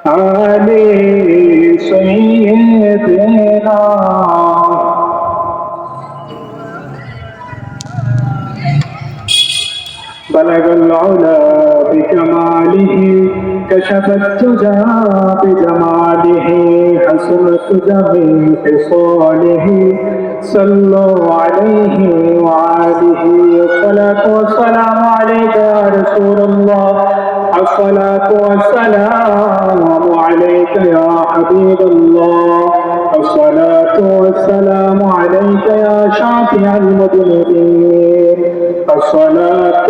آل سيدنا بلغ العلا بكماله كشف الدجى بجماله حسنت جميع خصاله صلوا عليه وآله الصلاة والسلام عليك يا رسول الله الصلاة والسلام عليك يا حبيب الله الصلاة والسلام عليك يا شافع المذنبين الصلاة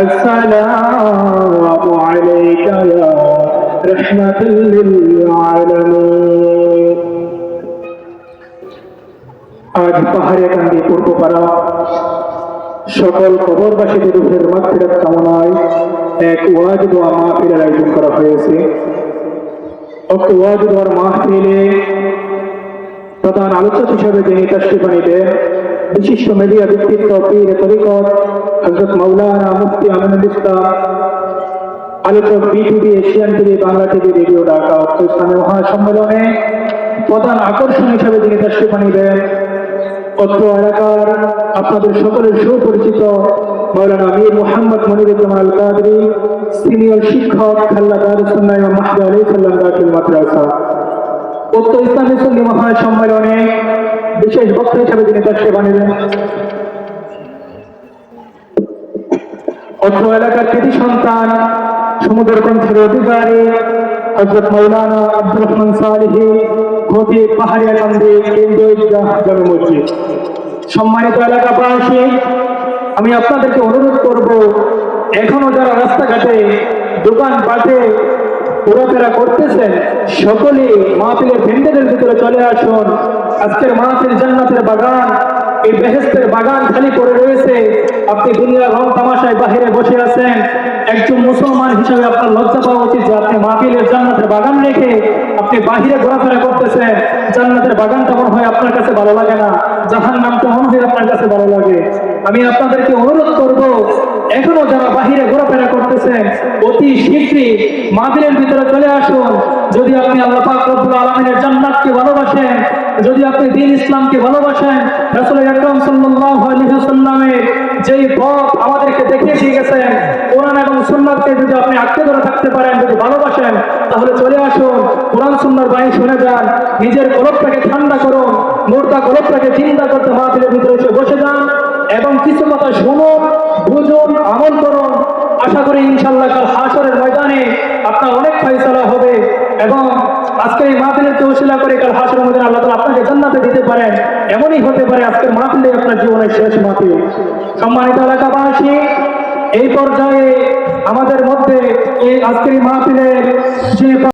السلام عليك يا رحمة للعالمين আজ পাহাড়ে কান্দি পূর্বপাড়া সকল কবরবাসীদের রূহের মাগফিরাত কামনায় এক ওয়াজ দোয়া মাহফিলের আয়োজন করা হয়েছে। উক্ত ওয়াজ দোয়ার মাহফিলে প্রধান আলোচক হিসেবে যিনি তাশরীফ আনিবেন বিশিষ্ট মিডিয়া ব্যক্তিত্ব পীর তরিকত হযরত মাওলানা মুফতি আমিনুল ইসলাম, আলোচক BTV, Asian TV, Bangla TV, radio Dhaka. উক্ত ইসলামী মহাসম্মেলনে প্রধান আকর্ষণ হিসেবে যিনি তাশরীফ আনিবেন অত্র এলাকার আপনাদের সকলের সুপরিচিত মাওলানা মীর মুহাম্মদ মনিরুজ্জামান আল কাদরি, সিনিয়র শিক্ষক, খাল্লা দারুস সুন্নাহ ইমাম মাহদী আলাইহিস সালাম দাখিল মাদ্রাসা। উক্ত ইসলামী সুন্নি মহাসম্মেলনে বিশেষ বক্তা হিসেবে যিনি তাশরীফ আনিবেন অত্র এলাকার কৃতি সন্তান, সমুদ্র কণ্ঠের অধিকারী হযরত মাওলানা আব্দুর রহমান সালেহী, খতিব, পাহাড়িয়া কান্দি কেন্দ্রীয় ঈদগাহ জামে মসজিদ। সম্মানিত এলাকাবাসী, আমি আপনাদেরকে অনুরোধ করব, এখনো যারা রাস্তাঘাটে দোকানপাটে ঘোরাফেরা করতেছেন সকলে মাহফিলের প্যান্ডেলের ভিতরে চলে আসুন। আজকের মাহফিল জান্নাতের বাগান, এই বেহেশতের বাগান খালি পড়ে রয়েছে। আপনি দুনিয়ার রং তামাশায় বাহিরে বসে আছেন, একজন মুসলমান হিসেবে আপনার লজ্জা পাওয়া উচিত যে আপনি মাহফিলের জান্নাতের বাগান রেখে আপনি বাহিরে ঘোরাফেরা করতেছেন। জান্নাতের বাগানটা মনে হয় আপনার কাছে ভালো লাগে না, জাহান্নামটা মনে হয় আপনার কাছে ভালো লাগে। আমি আপনাদেরকে অনুরোধ করব, এখনো যারা বাহিরে ঘোরাফেরা করতেছেন অতি শীঘ্রই মাহফিলের ভিতরে চলে আসুন। যদি আপনি আল্লাহ পাক রব্বুল আলামিনের জান্নাতকে ভালোবাসেন, যদি আপনি দ্বীন ইসলামকে ভালোবাসেন, রাসূল আকরাম সাল্লাল্লাহু আলাইহি ওয়াসাল্লামের যেই পথ আমাদেরকে দেখিয়ে দিয়ে গেছেন, কোরআন এবং সুন্নাহকে যদি আপনি আঁকড়ে ধরে থাকতে পারেন, যদি ভালোবাসেন, তাহলে চলে আসুন, কোরআন সুন্নাহর বাণী শুনে যান, নিজের কলবটাকে ঠান্ডা করুন, মুর্দা কলবটাকে চিন্তা করতে মাহফিলের ভিতরে এসে বসে যান এবং কিছু কথা শুনুন, বুঝুন, আমল করুন। আশা করি ইনশাআল্লাহ কাল হাশরের ময়দানে আপনার অনেক ফয়সালা হবে এবং আজকের এই মাহফিলের তওসিলা করে কাল হাশরের ময়দানে আল্লাহ তাআলা আপনাকে জান্নাতে দিতে পারেন। এমনই হতে পারে আজকের মাহফিলে আপনার জীবনের শেষ মাহফিল। সম্মানিত এলাকাবাসী, এই পর্যায়ে আমাদের মধ্যে এই আজকের মাহফিলের যে